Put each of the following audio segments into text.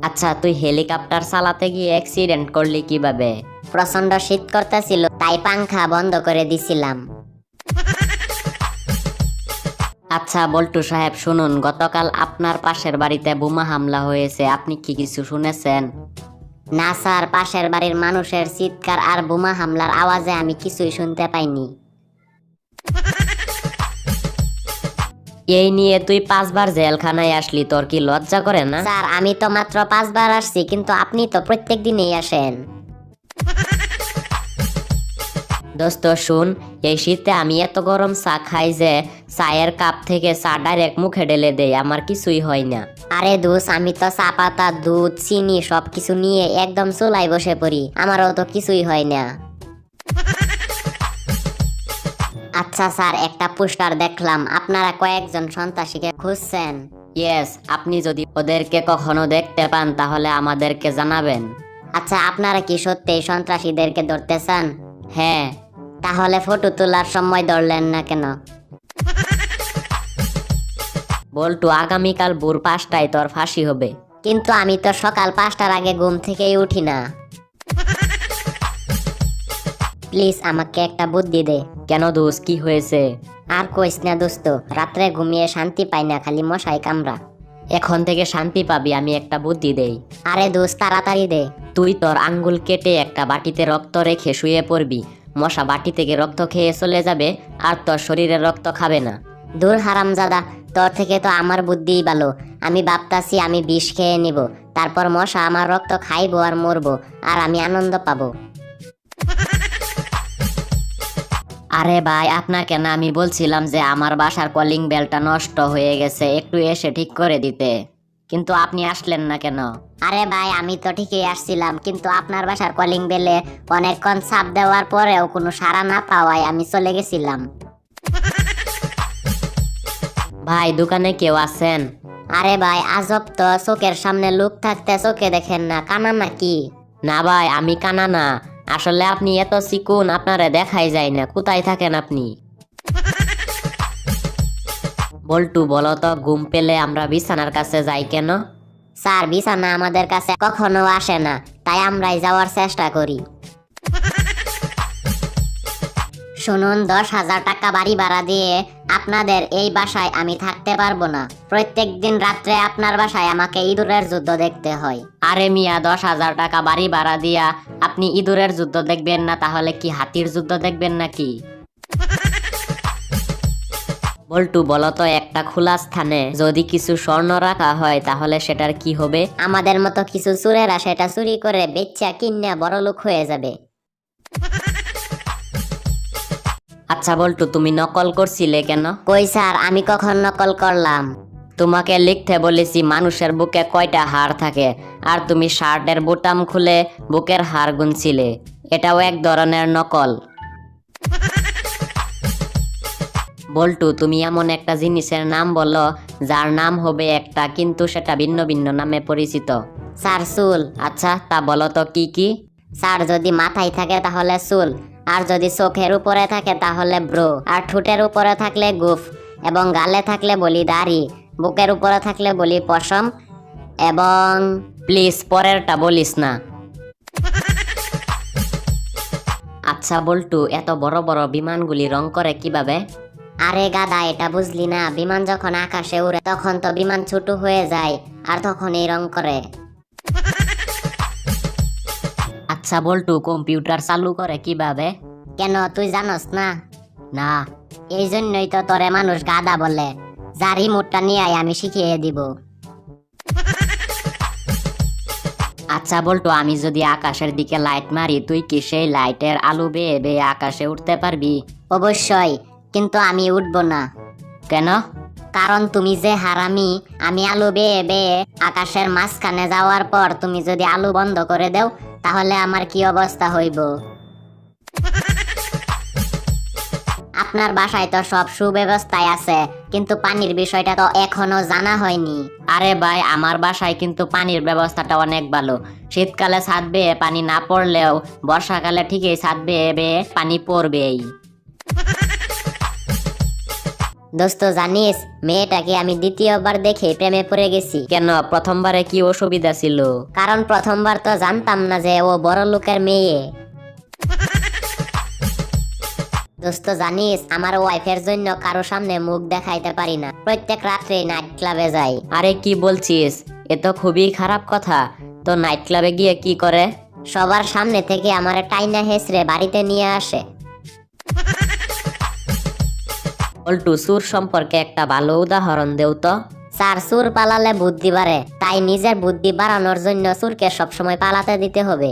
আচ্ছা, তুই হেলিকপ্টার চালাতে গিয়ে অ্যাক্সিডেন্ট করলি কিভাবে? প্রচন্ড শীত করতেছিল, তাই পাংখা বন্ধ করে দিছিলাম। আচ্ছা বল্টু সাহেব, শুনুন, গতকাল আপনার পাশের বাড়িতে বোমা হামলা হয়েছে, আপনি কি কিছু শুনেছেন? না স্যার, পাশের বাড়ির মানুষের চিৎকার আর বোমা হামলার আওয়াজে আমি কিছুই শুনতে পাইনি। এই নিয়ে তুই 5 বার জেলখানায় আসলি, তোর কি লজ্জা করে না? স্যার, আমি তো মাত্র 5 বার আসছি, কিন্তু আপনি তো প্রত্যেক দিনই আসেন। দোস্ত শুন, এই শীতে আমি এত গরম চা খাই যে চায়ের কাপ থেকে চা ডাইরেক্ট মুখে ঢেলে দেই, আমার কিছুই হয় না। আরে দোস্ত, আমি তো চা পাতা, দুধ, চিনি সবকিছু নিয়ে একদম চুলায় বসে পড়ি, আমারও তো কিছুই হয় না। আচ্ছা স্যার, একটা পোস্টার দেখলাম, আপনারা কয়েকজন সন্ত্রাসীকে খুঁজছেন। ইয়েস, আপনি যদি ওদেরকে কখনো দেখতে পান তাহলে আমাদেরকে জানাবেন। আচ্ছা, আপনারা কি সত্যি সন্ত্রাসীদেরকে ধরতে চান? হ্যাঁ। তাহলে ফটো তোলার সময় ধরলেন না কেন? বল্টু, আগামীকাল ভোর 5টায় তোর ফাঁসি হবে। কিন্তু আমি তো সকাল 5টার আগে ঘুম থেকেই উঠি না। প্লিজ আমাকে একটা বুদ্ধি দে। কেন দোস্ত, কি হয়েছে? আর কইস না দোস্ত, রাত্রে ঘুমিয়ে শান্তি পাই না, খালি মশাই কামড়া। এখন থেকে শান্তি পাবি, আমি একটা বুদ্ধি দেই। আরে দোস্ত, তাড়াতাড়ি দে। তুই তোর আঙ্গুল কেটে একটা বাটিতে রক্ত রেখে শুয়ে পড়বি, মশা বাটি থেকে রক্ত খেয়ে চলে যাবে আর তোর শরীরে রক্ত খাবে না। দূর হারামজাদা, তোর থেকে তো আমার বুদ্ধিই ভালো। আমি ভাবতাছি আমি বিষ খেয়ে নিব, তারপর মশা আমার রক্ত খাইবো আর মরবো, আর আমি আনন্দ পাবো। আরে ভাই, আপনাকে না আমি বলছিলাম যে আমার বাসার কলিং বেলটা নষ্ট হয়ে গেছে, একটু এসে ঠিক করে দিতে, কিন্তু আপনি আসলেন না কেন? আরে ভাই, আমি তো ঠিকই আসছিলাম, কিন্তু আপনার বাসার কলিং বেলে অনেকক্ষণ চাপ দেওয়ার পরেও কোনো সাড়া না পাওয়ায় আমি চলে গেছিলাম। ভাই, দোকানে কেউ আছেন? আরে ভাই, আজব তো, চোখের সামনে লোক থাকতে চোখে দেখেন না, কানা নাকি? না ভাই, আমি কানা না, আসলে আপনি এত চিকুন, আপনারে দেখাই যায় না, কোথায় থাকেন আপনি? বল্টু, বলো তো, ঘুম পেলে আমরা বিছানার কাছে যাই কেন? স্যার, বিছানা আমাদের কাছে কখনো আসে না, তাই আমরাই যাওয়ার চেষ্টা করি। শুনুন, 10,000 টাকা বাড়ি ভাড়া দিয়ে আপনাদের এই বাসায় আমি থাকতে পারবো না। প্রত্যেক দিন রাত্রে আপনার বাসায় আমাকে ইঁদুরের যুদ্ধ দেখতে হয়। আরে মিয়া, 10,000 টাকা বাড়ি ভাড়া দিয়া আপনি ইঁদুরের যুদ্ধ দেখবেন না, তাহলে কি হাতির যুদ্ধ দেখবেন নাকি? বল্টু, বলো তো, একটা খোলা স্থানে যদি কিছু স্বর্ণ রাখা হয় তাহলে সেটার কি হবে? আমাদের মতো কিছু চোরেরা সেটা চুরি করে বেচা কিনা বড়লোক হয়ে যাবে। আচ্ছা বল্টু, তুমি নকল করছিলে কেন? কই স্যার, আমি কখন নকল করলাম? তোমাকে লিখতে বলেছি মানুষের বুকে কয়টা হাড় থাকে, আর তুমি শার্টের বোতাম খুলে বুকের হাড় গুনছিলে, এটাও এক ধরনের নকল। বল্টু, তুমি এমন একটা জিনিসের নাম বলো যার নাম হবে একটা কিন্তু সেটা ভিন্ন ভিন্ন নামে পরিচিত। স্যার, চুল। আচ্ছা, তা বলো তো কি কি? স্যার, যদি মাথায় থাকে তাহলে চুল, আর যদি চোখের উপরে থাকে তাহলে ব্রো, আর ঠোঁটের উপরে থাকলে গুফ, এবং গালে থাকলে বলি দাড়ি, বুকের উপরে থাকলে বলি পশম, এবং প্লিজ পরেরটা বলিস না। আচ্ছা বল্টু, এত বড় বড় বিমানগুলি রং করে কিভাবে? আরে গাদা, এটা বুঝলি না? বিমান যখন আকাশে উড়ে তখন তো বিমান ছোট হয়ে যায়, আর তখনই রং করে। আচ্ছা বল্টু, কম্পিউটার চালু করে কিভাবে? কেন, তুই জানোস না? না। এই জন্যই তো তোরে মানুষ গাদা বলে। যা, রিমোটটা নিয়ে আয়, আমি শিখিয়ে দিব। আচ্ছা বল্টু, আমি যদি আকাশের দিকে লাইট মারি, তুই কি সেই লাইটের আলো বেয়ে বেয়ে আকাশে উঠতে পারবি? অবশ্যই, কিন্তু আমি উঠবো না। কেন? কারণ তুমি যে হারামি। আমি আলু বেয়ে বেয়ে আকাশের মাঝখানে যাওয়ার পর তুমি যদি আলু বন্ধ করে দাও, তাহলে আমার কি অবস্থা হইব? আপনার বাসায় তো সব সুব্যবস্থায় আছে, কিন্তু পানির বিষয়টা তো এখনো জানা হয়নি। আরে ভাই, আমার বাসায় কিন্তু পানির ব্যবস্থাটা অনেক ভালো। শীতকালে ছাদ বেয়ে পানি না পড়লেও বর্ষাকালে ঠিকই ছাদ বেয়ে বেয়ে পানি পড়বেই। দোস্ত জানিস, মেয়েটাকে আমি দ্বিতীয়বার দেখে প্রেমে পড়ে গেছি। কেন, প্রথমবারে কি অসুবিধা ছিল? কারণ প্রথমবার তো জানতাম না যে ও বড় লোকের মেয়ে। দোস্ত জানিস, আমার ওয়াইফের জন্য কারো সামনে মুখ দেখাইতে পারি না, প্রত্যেক রাত্রে নাইট ক্লাবে যাই। আরে কি বলছিস, এ তো খুবই খারাপ কথা। তো নাইট ক্লাবে গিয়ে কি করে? সবার সামনে থেকে আমার টাইনা হেসরে বাড়িতে নিয়ে আসে। বল্টু, সুর সম্পর্কে একটা ভালো উদাহরণ দেও তো। স্যার, সুর পালালে বুদ্ধি বাড়ে, তাই নিজের বুদ্ধি বাড়ানোর জন্য সুরকে সবসময় পালাতে দিতে হবে।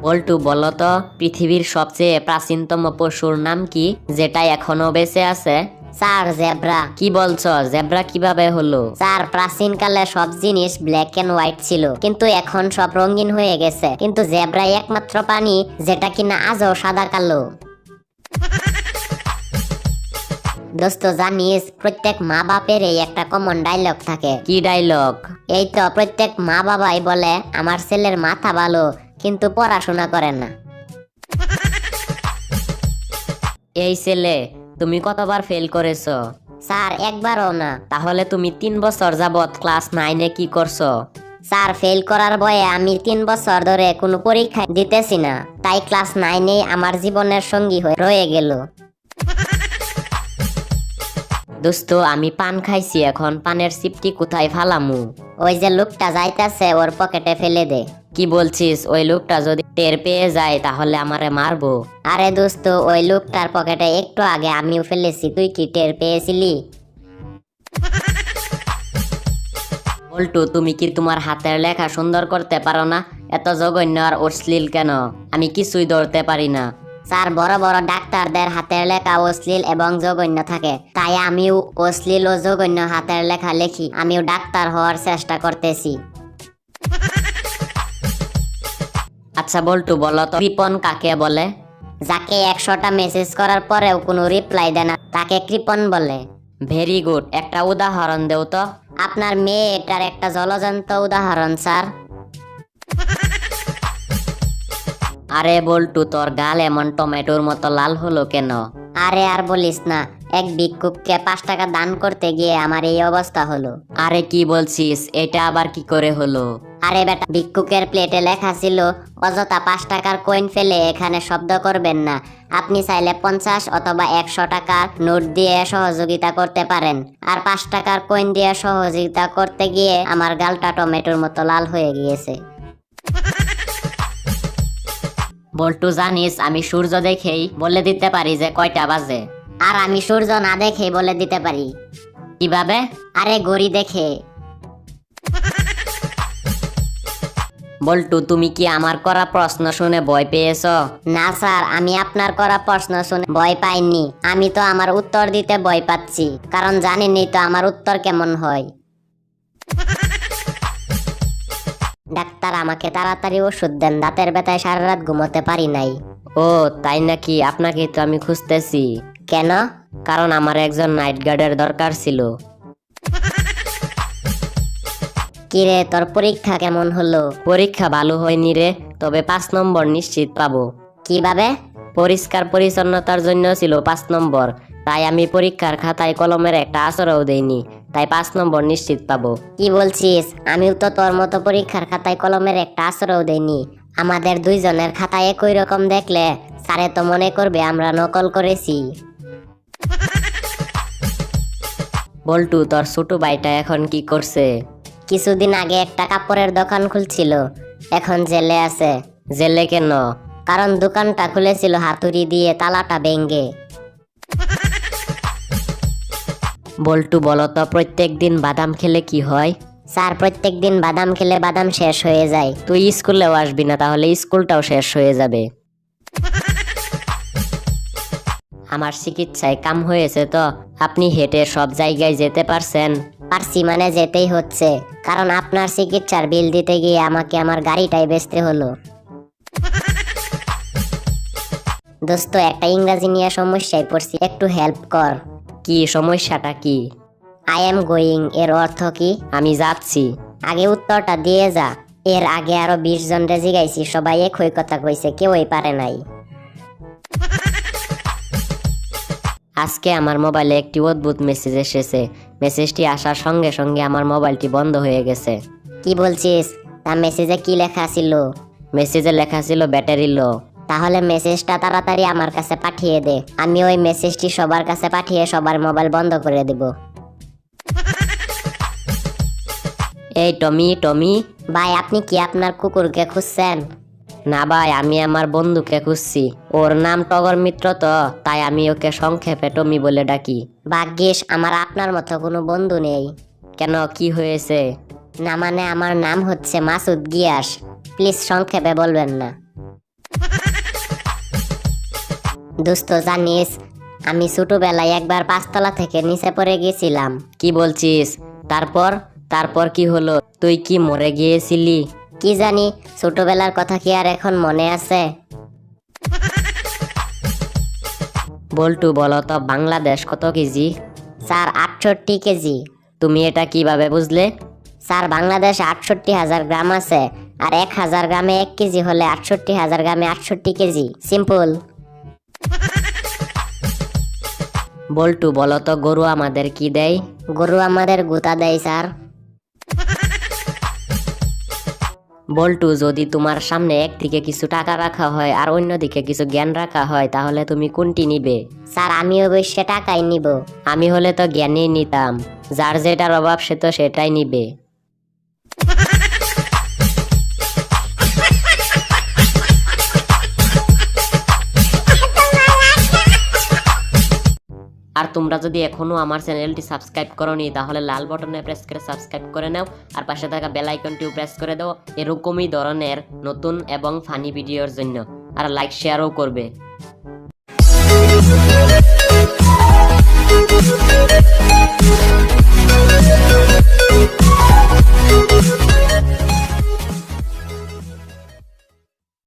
বল্টু, বলো তো পৃথিবীর সবচেয়ে প্রাচীনতম পশুর নাম কি, যেটা এখনো বেঁচে আছে? Sir, zebra. কি বলছো, জেব্রা কিভাবে হলো? স্যার, প্রাচীনকালে সব জিনিস ব্ল্যাক এন্ড হোয়াইট ছিল, কিন্তু এখন সব রঙিন হয়ে গেছে। কিন্তু জেব্রাই একমাত্র প্রাণী যেটা কিনা আজও সাদা কালো। দোস্ত জানিস, প্রত্যেক মা বাপের এই একটা কমন ডায়লগ থাকে। কি ডায়লগ? এই তো, প্রত্যেক মা বাবাই বলে আমার ছেলের মাথা ভালো কিন্তু পড়াশোনা করে না। এই ছেলে, তুমি কতবার ফেল করেছো? স্যার, একবারও না। তাহলে তুমি 3 বছর যাবত ক্লাস 9-এ কি করছো? স্যার, ফেল করার ভয়ে আমি 3 বছর ধরে কোনো পরীক্ষা দিতেছি না, তাই ক্লাস 9 আমার জীবনের সঙ্গী হয়ে রয়ে গেল। দোস্ত, আমি পান খাইছি, এখন পানের সিপটি কোথায় ফালামু? ওই যে লোকটা যাইতাছে ওর পকেটে ফেলে দে। কি বলছিস? ওই লোকটা যদি টের পেয়ে যায় তাহলে আমারে মারবো। আরে দোস্ত, ওই লোকটার পকেটে একটু আগে আমিও ফেলেছি, তুই কি টের পেয়েছিলি? বল্টু, তুমি কি তোমার হাতের লেখা সুন্দর করতে পারো না? এত জঘন্য আর অশ্লীল কেন? আমি কিছুই ধরতে পারি না। স্যার, বড় বড় ডাক্তারদের হাতের লেখা অশ্লীল এবং জঘন্য থাকে, তাই আমিও অশ্লীল ও জঘন্য হাতের লেখা লেখি। আমিও ডাক্তার হওয়ার চেষ্টা করতেছি। আচ্ছা বল্টু, বলো তো কৃপণ কাকে বলে? যাকে 100টা মেসেজ করার পরেও কোনো রিপ্লাই দেয় না, তাকে কৃপণ বলে। ভেরি গুড, একটা উদাহরণ দেও তো। আপনার মেয়ে এটার একটা জলজন্ত উদাহরণ স্যার। আরে বল্টু, তোর গাল এমন টমেটোর মতো লাল হলো কেন? আরে আর বলিস না, এক ভিক্ষুককে 5 টাকা দান করতে গিয়ে আমার এই অবস্থা হলো। আরে কি বলছিস, এটা আবার কি করে হলো? আরে বেটা, ভিক্ষুকের প্লেটে লেখা ছিল অযথা 5 টাকার কয়েন ফেলে এখানে শব্দ করবেন না, আপনি চাইলে 50 অথবা 100 টাকার নোট দিয়ে সহযোগিতা করতে পারেন। আর 5 টাকার কয়েন দিয়ে সহযোগিতা করতে গিয়ে আমার গালটা টমেটোর মতো লাল হয়ে গিয়েছে। বল্টু, জানিস আমি সূর্য দেখেই বলে দিতে পারি যে কয়টা বাজে। আর আমি সূর্য না দেখে বলে দিতে পারি। কিভাবে? আরে ঘড়ি দেখে। বল্টু, তুমি কি আমার করা প্রশ্ন শুনে ভয় পেয়েছো? না স্যার, আমি আপনার করা প্রশ্ন শুনে ভয় পাইনি, আমি তো আমার উত্তর দিতে ভয় পাচ্ছি, কারণ জানেনই তো আমার উত্তর কেমন হয়। ডাক্তার, আমাকে তাড়াতাড়ি ওষুধ দেন, দাঁতের ব্যথায় সারা রাত ঘুমোতে পারি নাই। ও তাই নাকি? আপনাকে তো আমি খুঁজতেছি। কেন? কারণ আমার একজন নাইট গার্ডের দরকার ছিল। কিরে, তোর পরীক্ষা কেমন হলো? পরীক্ষা ভালো হয়নি রে, তবে 5 নম্বর নিশ্চিত পাবো। কিভাবে? পরিষ্কার পরিচ্ছন্নতার জন্য ছিল 5 নম্বর, তাই আমি পরীক্ষার খাতায় কলমের একটা আঁচড়ও দেইনি, তাই 5 নম্বর নিশ্চিত পাবো। কি বলছিস? আমিও তো তোর মতো পরীক্ষার খাতায় কলমের একটা আঁচড়ও দেইনি। আমাদের দুইজনের খাতায় একই রকম দেখলে স্যারে তো মনে করবে আমরা নকল করেছি। বল্টু, তোর ছোট ভাইটা এখন কি করছে? কিছুদিন আগে একটা কাপড়ের দোকান খুলছিল, এখন জেলে আছে। জেলে কেন? কারণ দোকানটা খুলেছিল হাতুড়ি দিয়ে, তালাটা ভেঙে। বল্টু, বলো তো প্রত্যেক দিন বাদাম খেলে কি হয়? স্যার, প্রত্যেক দিন বাদাম খেলে বাদাম শেষ হয়ে যায়। তুই স্কুলেও আসবি না, তাহলে স্কুলটাও শেষ হয়ে যাবে। আমার চিকিৎসায় কাম হয়েছে তো? আপনি হেঁটে সব জায়গায় যেতে পারছেন? পারছি মানে যেতেই হচ্ছে, কারণ আপনার চিকিৎসার বিল দিতে গিয়ে আমাকে আমার গাড়িটাই বেচতে হলো। দোস্ত, একটা ইংরাজি নিয়ে সমস্যায় পড়ছি, একটু হেল্প কর। কি সমস্যাটা কি? আই এম গোয়িং এর অর্থ কি? আমি যাচ্ছি। আগে উত্তরটা দিয়ে যা। এর আগে আরো 20 জনরে জিগাইছি, সবাই একই কথা কইছে, কেউই পারে নাই। আজকে আমার মোবাইলে একটি অদ্ভুত মেসেজ এসেছে। মেসেজটি আসার সঙ্গে সঙ্গে আমার মোবাইলটি বন্ধ হয়ে গেছে। কি বলছিস? তার মেসেজে কি লেখা ছিল? মেসেজে লেখা ছিল ব্যাটারি লো। তাহলে মেসেজটা তাড়াতাড়ি আমার কাছে পাঠিয়ে দে, আমি ওই মেসেজটি সবার কাছে পাঠিয়ে সবার মোবাইল বন্ধ করে দেব। এই টমি টমি। ভাই, আপনি কি আপনার কুকুরকে খুঁজছেন? না ভাই, আমি আমার বন্ধুকে খুঁজছি। ওর নাম টগর মিত্র, তো তাই আমি ওকে সংক্ষেপে টমি বলে ডাকি। ভাগ্যিস আমার আপনার মতো কোনো বন্ধু নেই। কেন, কি হয়েছে? না মানে আমার নাম হচ্ছে মাসুদ গিয়াস, প্লিজ সংক্ষেপে বলবেন না। দোস্ত জানিস, আমি ছোটবেলায় একবার 5 তলা থেকে নিচে পড়ে গেছিলাম। কি বলছিস? তারপর তারপর কি হলো? তুই কি মরে গিয়েছিলি? কি জানি, ছোটবেলার কথা কি আর এখন মনে আছে? বল্টু, বলো তো বাংলাদেশ কত কেজি? Sir 68 KG. তুমি এটা কিভাবে বুঝলে? স্যার, বাংলাদেশে 68,000 গ্রাম আছে, আর 1,000 গ্রামে 1 কেজি হলে 68,000 গ্রামে 68 কেজি, সিম্পল। বল্টু, বলো তো গরু আমাদের কি দেয়? গরু আমাদের গুতা দেয় স্যার। বল্টু, যদি তোমার সামনে একদিকে কিছু টাকা রাখা হয় আর অন্যদিকে কিছু জ্ঞান রাখা হয়, তাহলে তুমি কোনটি নিবে? স্যার, আমি অবশ্যই টাকাই নিব। আমি হলে তো জ্ঞানই নিতাম। যার যেটার অভাব সে তো সেটাই নিবে। আর তোমরা যদি এখনো আমার চ্যানেলটি সাবস্ক্রাইব করোনি, তাহলে লাল বাটনে প্রেস করে সাবস্ক্রাইব করে নাও, আর পাশে থাকা বেল আইকনটিও প্রেস করে দাও এরকমই ধরনের নতুন এবং ফানি ভিডিওর জন্য। আর লাইক শেয়ারও করবে।